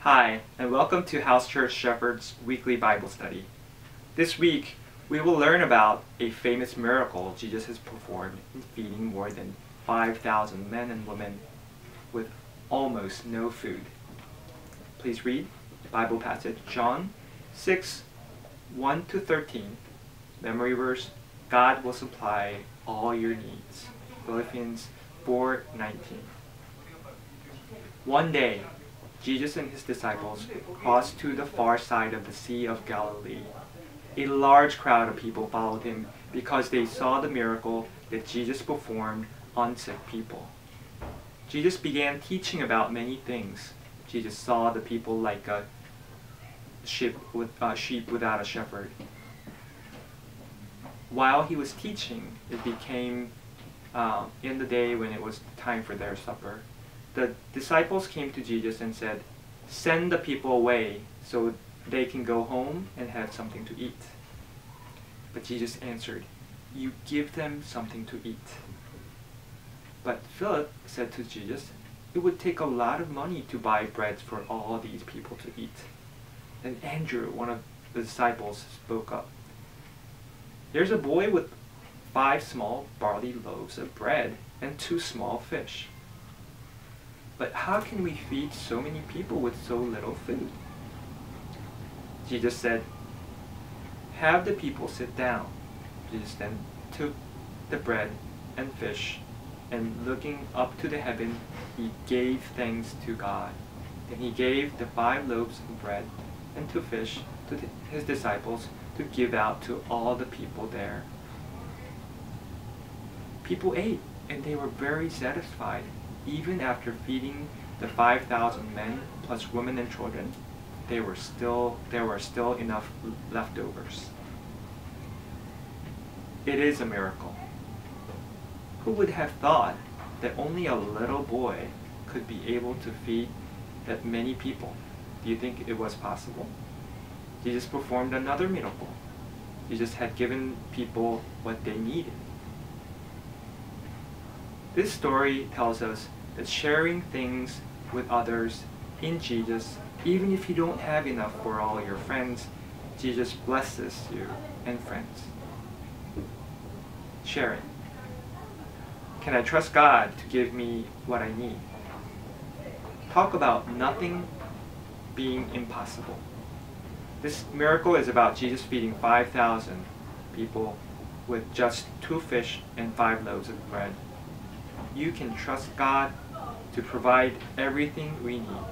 Hi, and welcome to House Church Shepherd's weekly Bible study. This week, we will learn about a famous miracle Jesus has performed in feeding more than 5,000 men and women with almost no food. Please read the Bible passage, John 6, 1-13. Memory verse, God will supply all your needs. Philippians 4:19. One day, Jesus and his disciples crossed to the far side of the Sea of Galilee. A large crowd of people followed him because they saw the miracle that Jesus performed on sick people. Jesus began teaching about many things. Jesus saw the people like a sheep without a shepherd. While he was teaching, it became in the day when it was time for their supper. The disciples came to Jesus and said, "Send the people away so they can go home and have something to eat." But Jesus answered, "You give them something to eat." But Philip said to Jesus, "It would take a lot of money to buy bread for all these people to eat." Then Andrew, one of the disciples, spoke up. "There's a boy with 5 small barley loaves of bread and 2 small fish. But how can we feed so many people with so little food?" Jesus said, "Have the people sit down." Jesus then took the bread and fish, and looking up to the heaven, he gave thanks to God. Then he gave the 5 loaves of bread and 2 fish to his disciples to give out to all the people there. People ate, and they were very satisfied. Even after feeding the 5,000 men plus women and children, there were still enough leftovers. It is a miracle. Who would have thought that only a little boy could be able to feed that many people? Do you think it was possible? Jesus performed another miracle. Jesus had given people what they needed. This story tells us that sharing things with others in Jesus, even if you don't have enough for all your friends, Jesus blesses you and friends. Share it. Can I trust God to give me what I need? Talk about nothing being impossible. This miracle is about Jesus feeding 5,000 people with just 2 fish and 5 loaves of bread. You can trust God to provide everything we need.